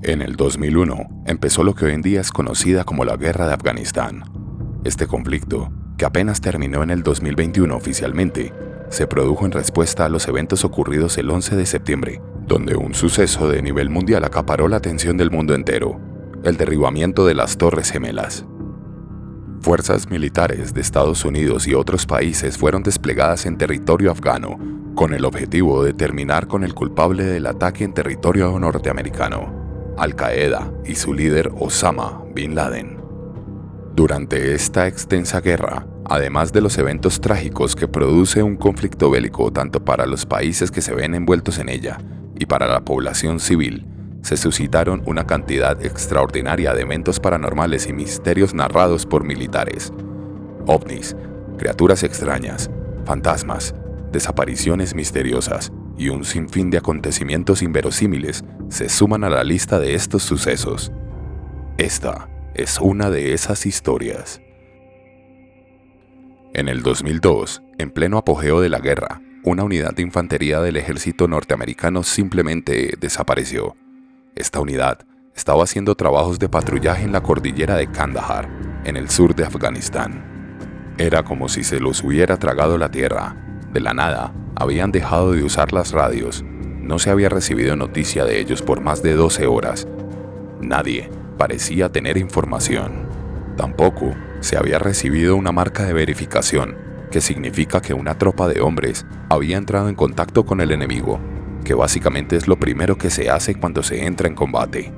En el 2001 empezó lo que hoy en día es conocida como la Guerra de Afganistán. Este conflicto, que apenas terminó en el 2021 oficialmente, se produjo en respuesta a los eventos ocurridos el 11 de septiembre, donde un suceso de nivel mundial acaparó la atención del mundo entero: el derribamiento de las Torres Gemelas. Fuerzas militares de Estados Unidos y otros países fueron desplegadas en territorio afgano, con el objetivo de terminar con el culpable del ataque en territorio norteamericano, Al-Qaeda y su líder Osama Bin Laden. Durante esta extensa guerra, además de los eventos trágicos que produce un conflicto bélico tanto para los países que se ven envueltos en ella y para la población civil, se suscitaron una cantidad extraordinaria de eventos paranormales y misterios narrados por militares. OVNIs, criaturas extrañas, fantasmas, desapariciones misteriosas y un sinfín de acontecimientos inverosímiles se suman a la lista de estos sucesos. Esta es una de esas historias. En el 2002, en pleno apogeo de la guerra, una unidad de infantería del ejército norteamericano simplemente desapareció. Esta unidad estaba haciendo trabajos de patrullaje en la cordillera de Kandahar, en el sur de Afganistán. Era como si se los hubiera tragado la tierra. De la nada, habían dejado de usar las radios. No se había recibido noticia de ellos por más de 12 horas. Nadie parecía tener información. Tampoco se había recibido una marca de verificación, que significa que una tropa de hombres había entrado en contacto con el enemigo, que básicamente es lo primero que se hace cuando se entra en combate.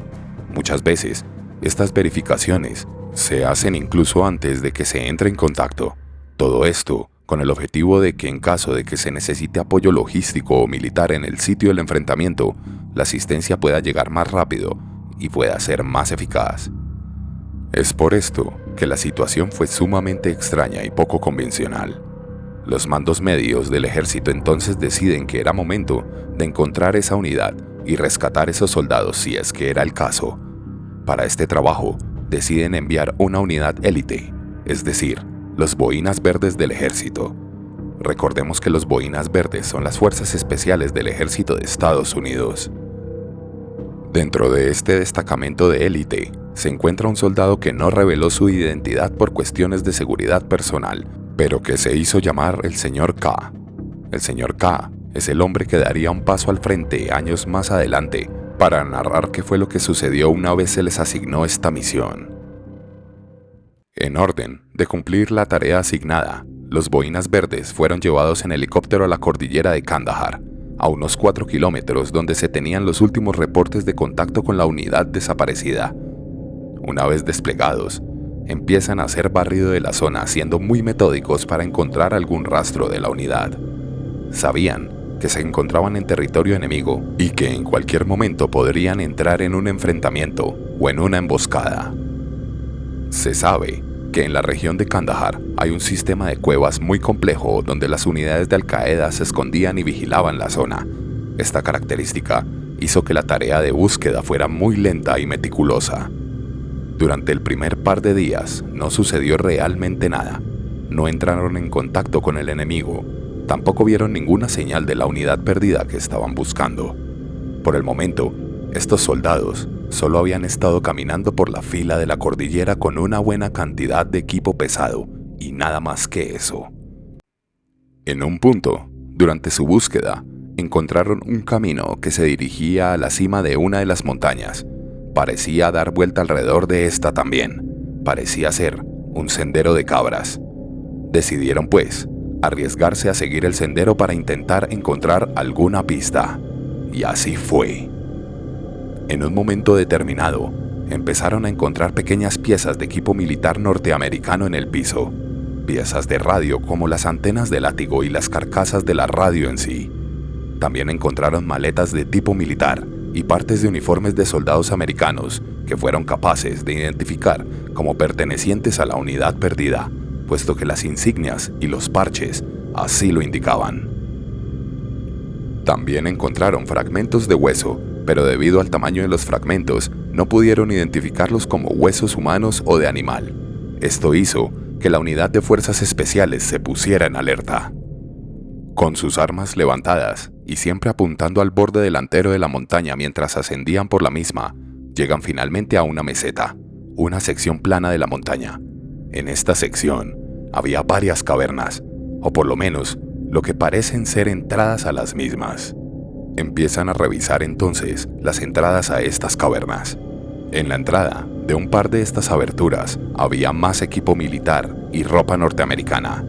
Muchas veces, estas verificaciones se hacen incluso antes de que se entre en contacto. Todo esto con el objetivo de que en caso de que se necesite apoyo logístico o militar en el sitio del enfrentamiento, la asistencia pueda llegar más rápido y pueda ser más eficaz. Es por esto que la situación fue sumamente extraña y poco convencional. Los mandos medios del ejército entonces deciden que era momento de encontrar esa unidad y rescatar esos soldados si es que era el caso. Para este trabajo, deciden enviar una unidad élite, es decir, los boinas verdes del ejército. Recordemos que los boinas verdes son las fuerzas especiales del ejército de Estados Unidos. Dentro de este destacamento de élite, se encuentra un soldado que no reveló su identidad por cuestiones de seguridad personal, pero que se hizo llamar el Sr. K. El Sr. K es el hombre que daría un paso al frente años más adelante para narrar qué fue lo que sucedió una vez se les asignó esta misión. En orden de cumplir la tarea asignada, los boinas verdes fueron llevados en helicóptero a la cordillera de Kandahar, a unos 4 kilómetros donde se tenían los últimos reportes de contacto con la unidad desaparecida. Una vez desplegados, empiezan a hacer barrido de la zona siendo muy metódicos para encontrar algún rastro de la unidad. Sabían que se encontraban en territorio enemigo y que en cualquier momento podrían entrar en un enfrentamiento o en una emboscada. Se sabe que en la región de Kandahar hay un sistema de cuevas muy complejo donde las unidades de Al-Qaeda se escondían y vigilaban la zona. Esta característica hizo que la tarea de búsqueda fuera muy lenta y meticulosa. Durante el primer par de días no sucedió realmente nada. No entraron en contacto con el enemigo. Tampoco vieron ninguna señal de la unidad perdida que estaban buscando. Por el momento, estos soldados solo habían estado caminando por la fila de la cordillera con una buena cantidad de equipo pesado y nada más que eso. En un punto, durante su búsqueda, encontraron un camino que se dirigía a la cima de una de las montañas. Parecía dar vuelta alrededor de esta también. Parecía ser un sendero de cabras. Decidieron, pues, arriesgarse a seguir el sendero para intentar encontrar alguna pista. Y así fue. En un momento determinado, empezaron a encontrar pequeñas piezas de equipo militar norteamericano en el piso. Piezas de radio como las antenas de látigo y las carcasas de la radio en sí. También encontraron maletas de tipo militar y partes de uniformes de soldados americanos que fueron capaces de identificar como pertenecientes a la unidad perdida, puesto que las insignias y los parches así lo indicaban. También encontraron fragmentos de hueso, pero debido al tamaño de los fragmentos, no pudieron identificarlos como huesos humanos o de animal. Esto hizo que la unidad de fuerzas especiales se pusiera en alerta. Con sus armas levantadas y siempre apuntando al borde delantero de la montaña mientras ascendían por la misma, llegan finalmente a una meseta, una sección plana de la montaña. En esta sección había varias cavernas, o por lo menos lo que parecen ser entradas a las mismas. Empiezan a revisar entonces las entradas a estas cavernas. En la entrada de un par de estas aberturas había más equipo militar y ropa norteamericana.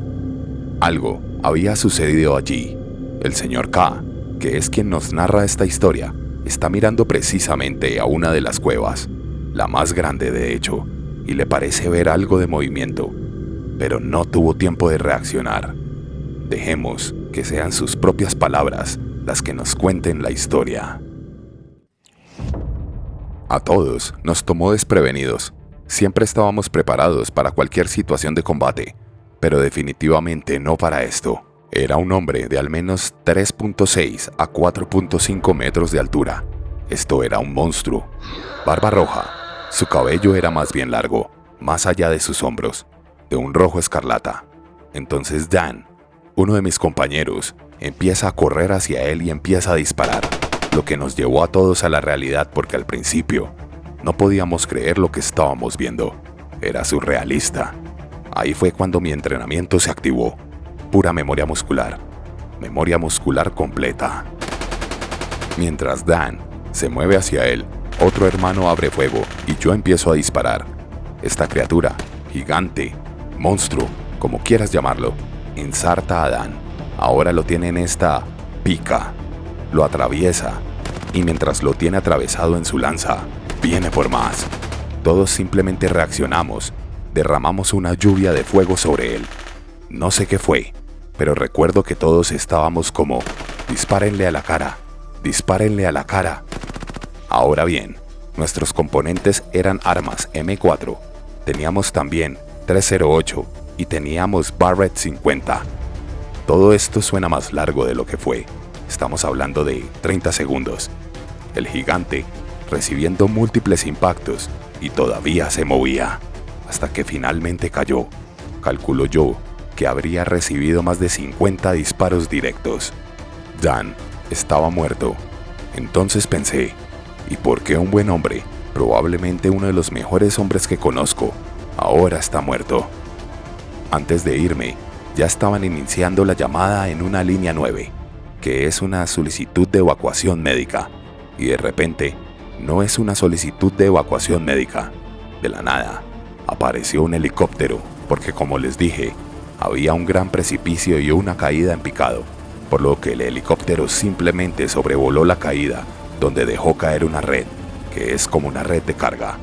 Algo había sucedido allí. El señor K, que es quien nos narra esta historia, está mirando precisamente a una de las cuevas, la más grande de hecho, y le parece ver algo de movimiento, pero no tuvo tiempo de reaccionar. Dejemos que sean sus propias palabras las que nos cuenten la historia. A todos nos tomó desprevenidos. Siempre estábamos preparados para cualquier situación de combate, pero definitivamente no para esto. Era un hombre de al menos 3.6 a 4.5 metros de altura. Esto era un monstruo. Barba roja. Su cabello era más bien largo, más allá de sus hombros, de un rojo escarlata. Entonces Dan, uno de mis compañeros, empieza a correr hacia él y empieza a disparar, lo que nos llevó a todos a la realidad porque al principio no podíamos creer lo que estábamos viendo. Era surrealista. Ahí fue cuando mi entrenamiento se activó. Pura memoria muscular completa. Mientras Dan se mueve hacia él, otro hermano abre fuego y yo empiezo a disparar. Esta criatura, gigante, monstruo, como quieras llamarlo, ensarta a Dan. Ahora lo tiene en esta pica. Lo atraviesa y mientras lo tiene atravesado en su lanza, viene por más. Todos simplemente reaccionamos. Derramamos una lluvia de fuego sobre él. No sé qué fue, pero recuerdo que todos estábamos como, dispárenle a la cara, dispárenle a la cara. Ahora bien, nuestros componentes eran armas M4, teníamos también 308 y teníamos Barrett 50. Todo esto suena más largo de lo que fue. Estamos hablando de 30 segundos. El gigante recibiendo múltiples impactos y todavía se movía, hasta que finalmente cayó. Calculo yo que habría recibido más de 50 disparos directos. Dan estaba muerto. Entonces pensé, ¿y por qué un buen hombre, probablemente uno de los mejores hombres que conozco, ahora está muerto? Antes de irme, ya estaban iniciando la llamada en una línea 9, que es una solicitud de evacuación médica. Y de repente, no es una solicitud de evacuación médica. De la nada, apareció un helicóptero, porque como les dije, había un gran precipicio y una caída en picado, por lo que el helicóptero simplemente sobrevoló la caída, donde dejó caer una red, que es como una red de carga.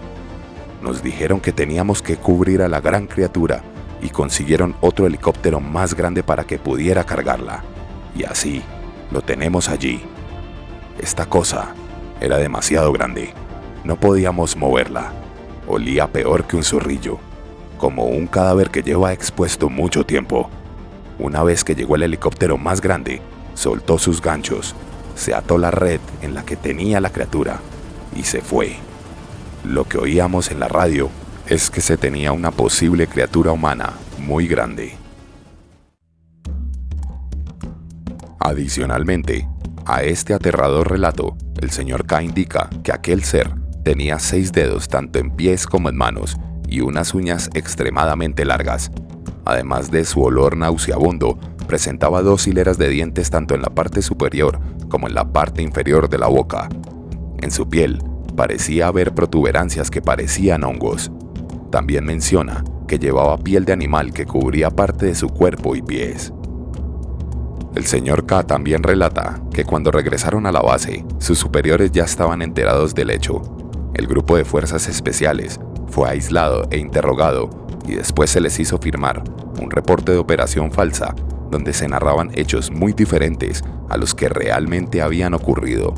Nos dijeron que teníamos que cubrir a la gran criatura y consiguieron otro helicóptero más grande para que pudiera cargarla. Y así, lo tenemos allí. Esta cosa era demasiado grande. No podíamos moverla. Olía peor que un zorrillo, como un cadáver que lleva expuesto mucho tiempo. Una vez que llegó el helicóptero más grande, soltó sus ganchos, se ató la red en la que tenía la criatura y se fue. Lo que oíamos en la radio es que se tenía una posible criatura humana muy grande. Adicionalmente, a este aterrador relato, el señor K indica que aquel ser tenía 6 dedos tanto en pies como en manos y unas uñas extremadamente largas. Además de su olor nauseabundo, presentaba 2 hileras de dientes tanto en la parte superior como en la parte inferior de la boca. En su piel parecía haber protuberancias que parecían hongos. También menciona que llevaba piel de animal que cubría parte de su cuerpo y pies. El señor K también relata que cuando regresaron a la base, sus superiores ya estaban enterados del hecho. El grupo de fuerzas especiales fue aislado e interrogado y después se les hizo firmar un reporte de operación falsa donde se narraban hechos muy diferentes a los que realmente habían ocurrido.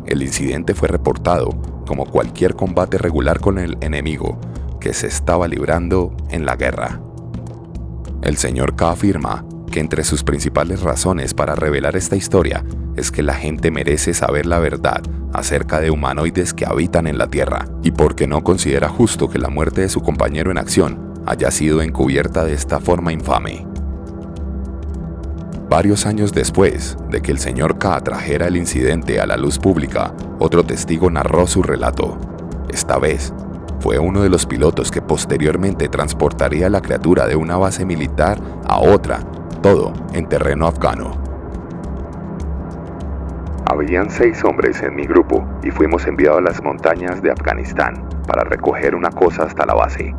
El incidente fue reportado como cualquier combate regular con el enemigo que se estaba librando en la guerra. El señor K afirma que entre sus principales razones para revelar esta historia es que la gente merece saber la verdad acerca de humanoides que habitan en la Tierra y porque no considera justo que la muerte de su compañero en acción haya sido encubierta de esta forma infame. Varios años después de que el señor K trajera el incidente a la luz pública, otro testigo narró su relato. Esta vez, fue uno de los pilotos que posteriormente transportaría la criatura de una base militar a otra, todo en terreno afgano. Habían 6 hombres en mi grupo y fuimos enviados a las montañas de Afganistán para recoger una cosa hasta la base.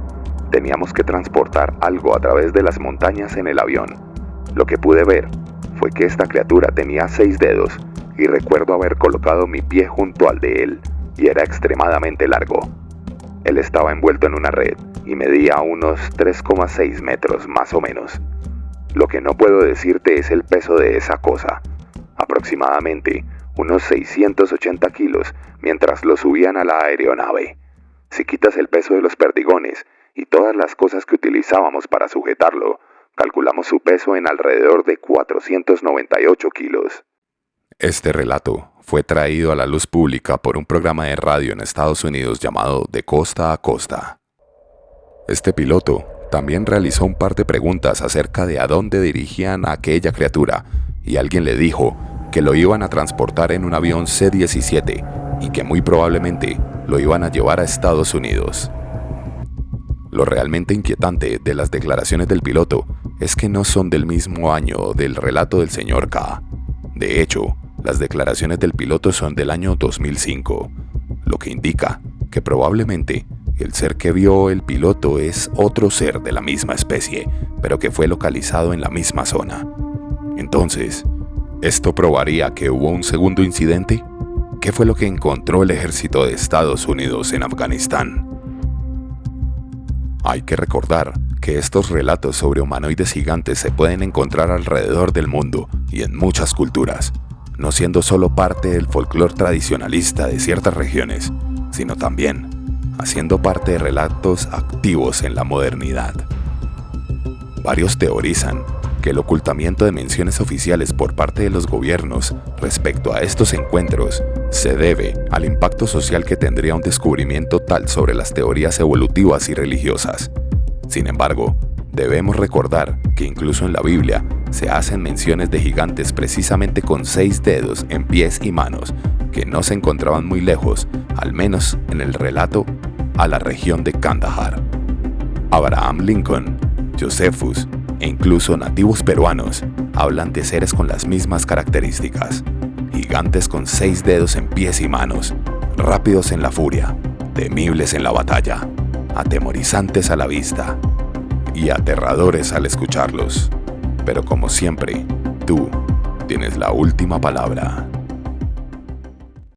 Teníamos que transportar algo a través de las montañas en el avión. Lo que pude ver fue que esta criatura tenía 6 dedos y recuerdo haber colocado mi pie junto al de él y era extremadamente largo. Él estaba envuelto en una red y medía unos 3,6 metros más o menos. Lo que no puedo decirte es el peso de esa cosa. Aproximadamente unos 680 kilos mientras lo subían a la aeronave. Si quitas el peso de los perdigones y todas las cosas que utilizábamos para sujetarlo, calculamos su peso en alrededor de 498 kilos. Este relato fue traído a la luz pública por un programa de radio en Estados Unidos llamado De Costa a Costa. Este piloto también realizó un par de preguntas acerca de a dónde dirigían a aquella criatura y alguien le dijo que lo iban a transportar en un avión C-17 y que muy probablemente lo iban a llevar a Estados Unidos. Lo realmente inquietante de las declaraciones del piloto es que no son del mismo año del relato del señor K. De hecho, las declaraciones del piloto son del año 2005, lo que indica que probablemente el ser que vio el piloto es otro ser de la misma especie, pero que fue localizado en la misma zona. Entonces, ¿esto probaría que hubo un segundo incidente? ¿Qué fue lo que encontró el ejército de Estados Unidos en Afganistán? Hay que recordar que estos relatos sobre humanoides gigantes se pueden encontrar alrededor del mundo y en muchas culturas, no siendo solo parte del folclore tradicionalista de ciertas regiones, sino también haciendo parte de relatos activos en la modernidad. Varios teorizan que el ocultamiento de menciones oficiales por parte de los gobiernos respecto a estos encuentros se debe al impacto social que tendría un descubrimiento tal sobre las teorías evolutivas y religiosas. Sin embargo, debemos recordar que incluso en la Biblia se hacen menciones de gigantes precisamente con 6 dedos en pies y manos que no se encontraban muy lejos, al menos en el relato, a la región de Kandahar. Abraham Lincoln, Josephus e incluso nativos peruanos hablan de seres con las mismas características, gigantes con 6 dedos en pies y manos, rápidos en la furia, temibles en la batalla, atemorizantes a la vista y aterradores al escucharlos. Pero como siempre, tú tienes la última palabra.